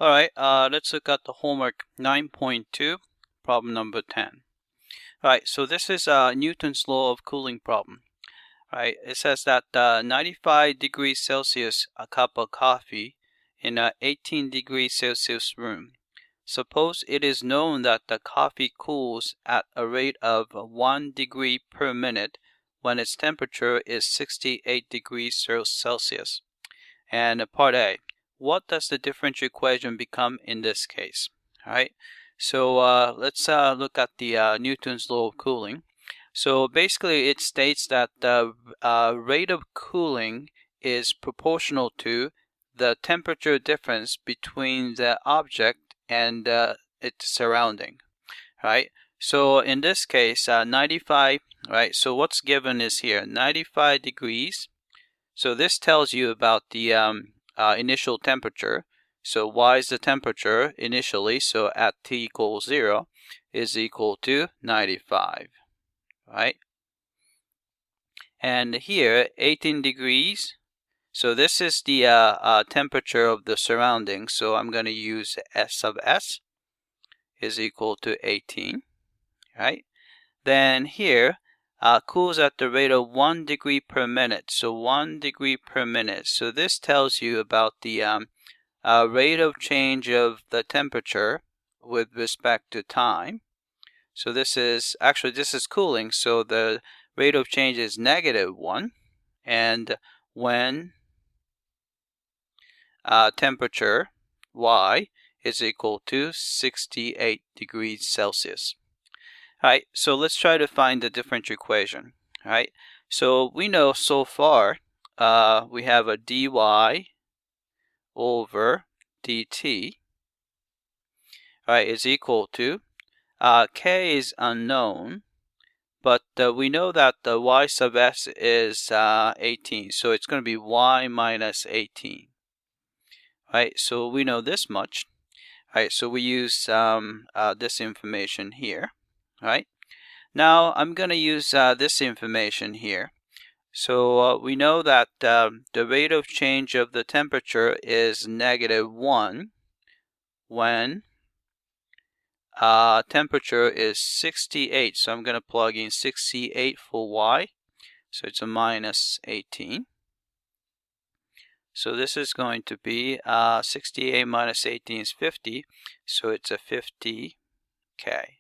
Alright, let's look at the homework 9.2, problem number 10. Alright, so this is Newton's law of cooling problem. Alright, it says that 95 degrees Celsius a cup of coffee in a 18 degrees Celsius room. Suppose it is known that the coffee cools at a rate of 1 degree per minute when its temperature is 68 degrees Celsius. And part A. What does the differential equation become in this case? All right, so let's look at the Newton's law of cooling. So basically it states that the rate of cooling is proportional to the temperature difference between the object and its surrounding. Right, so in this case 95, right, so what's given is here 95 degrees. So this tells you about the initial temperature. So y is the temperature initially, so at t equals 0 is equal to 95, right? And here 18 degrees, so this is the temperature of the surroundings, so I'm going to use S sub S is equal to 18, right? Then here cools at the rate of 1 degree per minute. So 1 degree per minute. So this tells you about the rate of change of the temperature with respect to time. So this is cooling. So the rate of change is -1. And when temperature Y is equal to 68 degrees Celsius. Alright, so let's try to find the differential equation. Alright, so we know so far we have a dy over dt, right, is equal to, k is unknown, but we know that the y sub s is 18, so it's going to be y minus 18. Right, so we know this much. Alright, so we use this information here. Right, now I'm going to use this information here. So we know that the rate of change of the temperature is -1 when temperature is 68. So I'm going to plug in 68 for y. So it's a minus 18. So this is going to be 68 minus 18 is 50. So it's a 50K.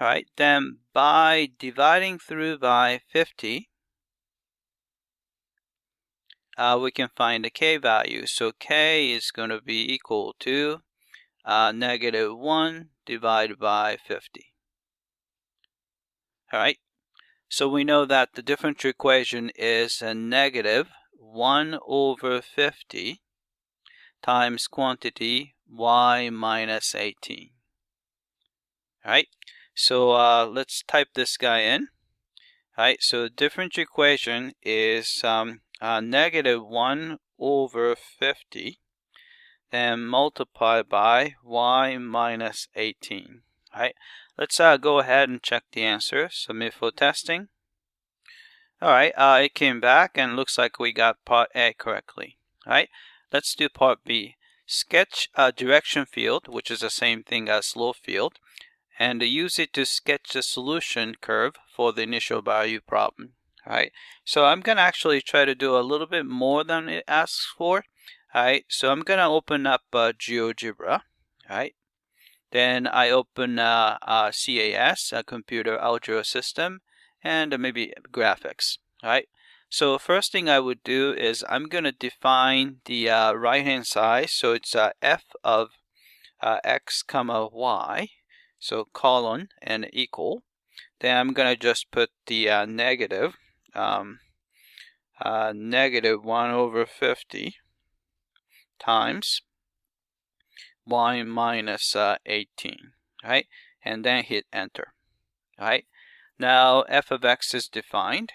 Alright, then by dividing through by 50, we can find the k value. So k is going to be equal to -1 divided by 50. Alright, so we know that the differential equation is a -1 over 50 times quantity y minus 18. Alright, so let's type this guy in. Alright, so the differential equation is -1 over 50 and multiplied by y minus 18. Alright, let's go ahead and check the answer. Submit for testing. Alright, it came back and looks like we got part A correctly. Alright, let's do part B. Sketch a direction field, which is the same thing as slope field, and use it to sketch the solution curve for the initial value problem. Alright, so I'm going to actually try to do a little bit more than it asks for. Alright, so I'm going to open up GeoGebra. Alright, then I open CAS, a computer algebra system, and maybe graphics. Alright, so first thing I would do is I'm going to define the right hand side. So it's f of x comma y. So colon and equal. Then I'm going to just put the -1 over 50 times y minus 18. Right? And then hit enter. Right? Now f of x is defined.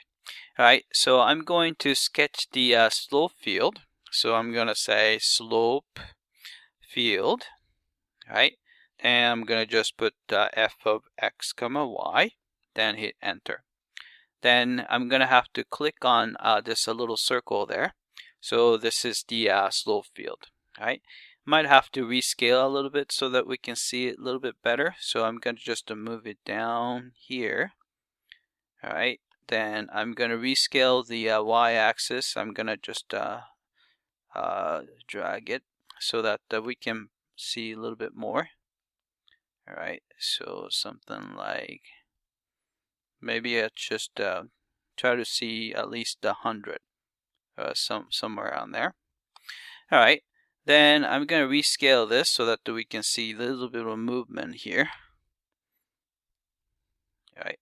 Right? So I'm going to sketch the slope field. So I'm going to say slope field. Right? And I'm going to just put f of x comma y, then hit enter. Then I'm going to have to click on this little circle there. So this is the slope field. right? Might have to rescale a little bit so that we can see it a little bit better. So I'm going to just move it down here. All right, then I'm going to rescale the y-axis. I'm going to just drag it so that we can see a little bit more. All right, so something like, maybe I just try to see at least 100, somewhere around there. All right, then I'm going to rescale this so that we can see a little bit of movement here. All right,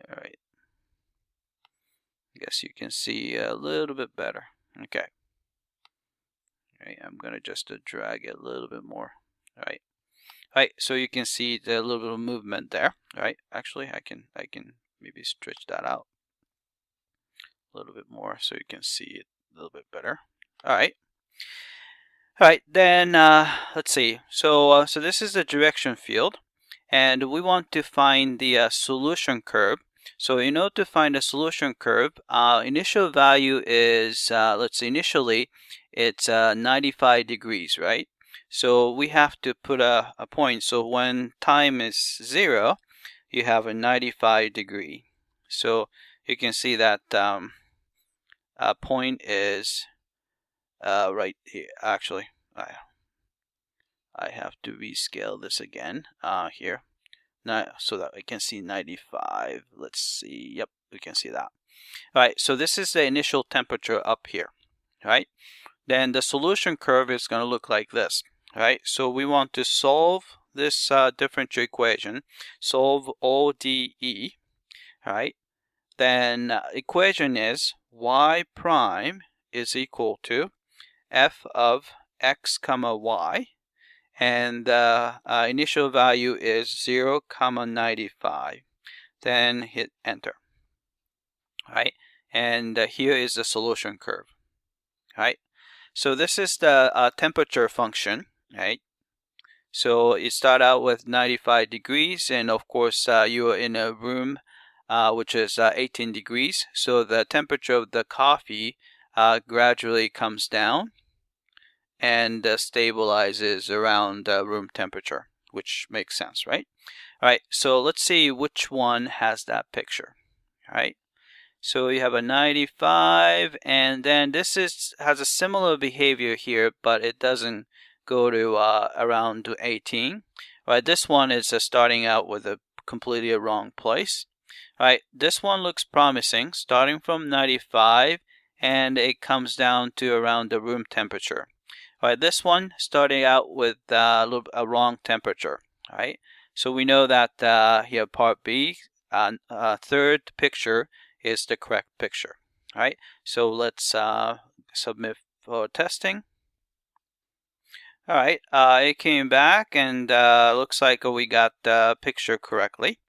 all right. I guess you can see a little bit better. Okay. All right, I'm going to just drag it a little bit more. All right. All right, so you can see the little bit of movement there. All right, actually, I can maybe stretch that out a little bit more so you can see it a little bit better. All right. All right, then let's see. So this is the direction field, and we want to find the solution curve. So in order to find a solution curve, initial value is, let's see, initially it's 95 degrees, right? So we have to put a point. So when time is 0, you have a 95 degree. So you can see that point is right here. Actually, I have to rescale this again here. Now, so that we can see 95. Let's see. Yep, we can see that. All right, so this is the initial temperature up here. All right, then the solution curve is going to look like this. All right, so we want to solve this differential equation, solve ODE. All right, then equation is y prime is equal to f of x comma y, and the initial value is 0,95. Then hit enter. All right, and here is the solution curve. All right, so this is the temperature function. Right, so you start out with 95 degrees, and of course you are in a room which is 18 degrees. So the temperature of the coffee gradually comes down and stabilizes around room temperature, which makes sense, right? All right, so let's see which one has that picture. All right, so you have a 95, and then this has a similar behavior here, but it doesn't go to around to 18. All right, this one is starting out with a completely wrong place. All right, this one looks promising, starting from 95, and it comes down to around the room temperature. All right, this one starting out with a wrong temperature. All right, so we know that here part B, third picture is the correct picture. All right, so let's submit for testing. All right, it came back, and looks like we got the picture correctly.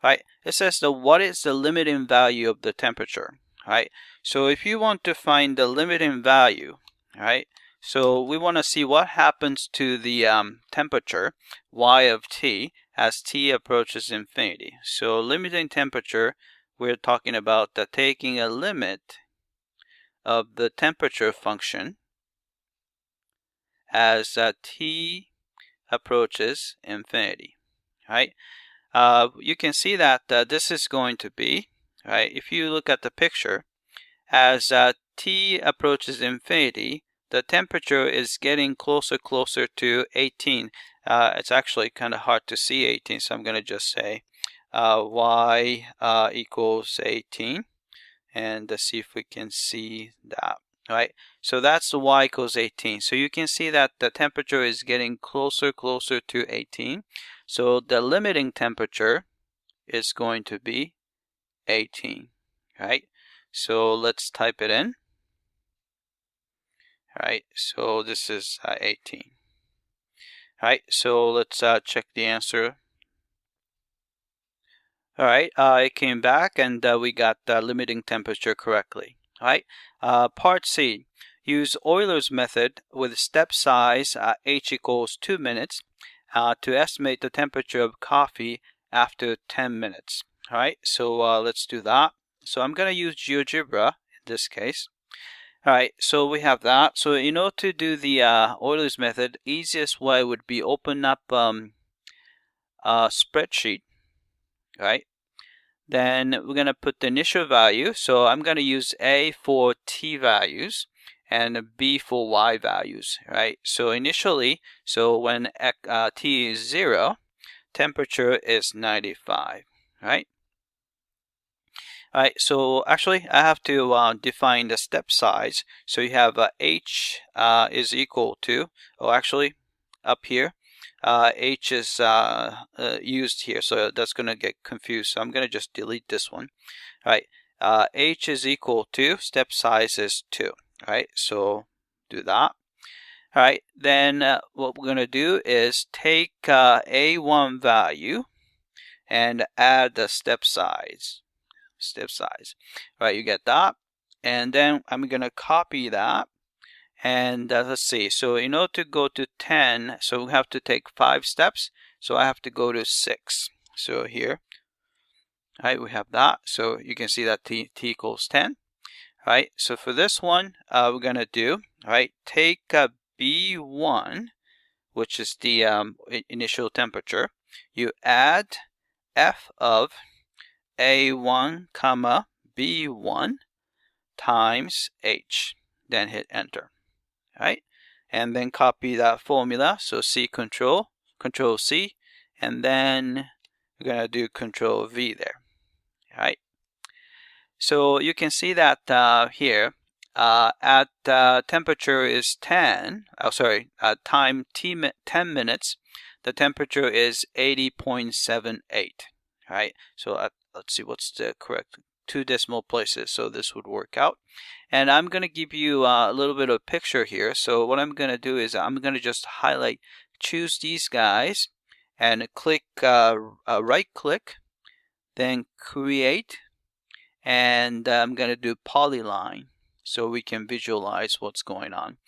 All right, it says what is the limiting value of the temperature. All right, so if you want to find the limiting value, all right, so we want to see what happens to the temperature y of t as t approaches infinity. So limiting temperature, we're talking about taking a limit of the temperature function as t approaches infinity. Right? You can see that this is going to be, right, if you look at the picture, as t approaches infinity, the temperature is getting closer to 18. It's actually kind of hard to see 18, so I'm going to just say y equals 18, and see if we can see that. Right, so that's the y equals 18. So you can see that the temperature is getting closer to 18. So the limiting temperature is going to be 18. Right, so let's type it in. All right, so this is 18. All right, so let's check the answer. All right, it came back, and we got the limiting temperature correctly. All right, part C. Use Euler's method with step size h equals 2 minutes to estimate the temperature of coffee after 10 minutes. All right, so let's do that. So I'm going to use GeoGebra in this case. All right, so we have that. So in order to do the Euler's method, easiest way would be open up a spreadsheet, right? Then we're going to put the initial value. So I'm going to use A for t values and B for y values, right? So initially, so when t is 0, temperature is 95, right? All right, so actually I have to define the step size. So you have H is equal to, oh actually up here, H is used here, so that's going to get confused. So I'm going to just delete this one. All right, H is equal to, step size is 2. All right, so do that. All right, then what we're going to do is take A1 value and add the step size. All right, you get that. And then I'm going to copy that. And let's see, so in order to go to 10, so we have to take 5 steps. So I have to go to 6. So here, all right, we have that. So you can see that t equals 10. All right, so for this one, we're going to do, all right, take B1, which is the initial temperature. You add F of A1 comma B1 times H, then hit enter. All right, and then copy that formula. So C control C, and then we're gonna do control V there. All right, so you can see that here at temperature is 10. Oh, sorry, time 10 minutes. The temperature is 80.78. All right, so let's see what's the correct 2 decimal places. So this would work out. And I'm going to give you a little bit of a picture here. So what I'm going to do is I'm going to just highlight, choose these guys, and click right click, then create, and I'm going to do polyline so we can visualize what's going on.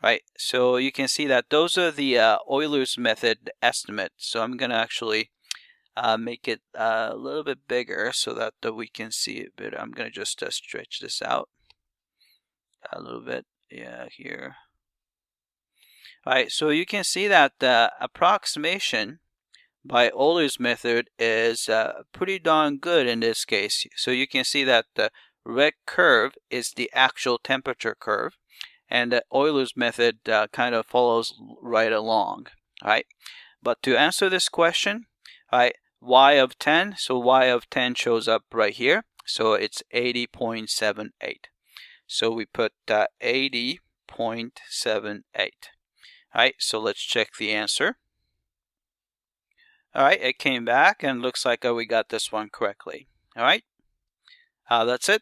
Right, so you can see that those are the Euler's method estimate. So I'm going to actually make it a little bit bigger so that we can see it better. I'm going to just stretch this out a little bit, yeah, here. All right, so you can see that the approximation by Euler's method is pretty darn good in this case. So you can see that the red curve is the actual temperature curve, and the Euler's method kind of follows right along. All right, but to answer this question, all right, y of 10, so y of 10 shows up right here, so it's 80.78. So we put 80.78. All right, so let's check the answer. All right, it came back and looks like we got this one correctly. All right, that's it.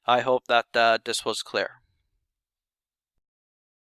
I hope that this was clear.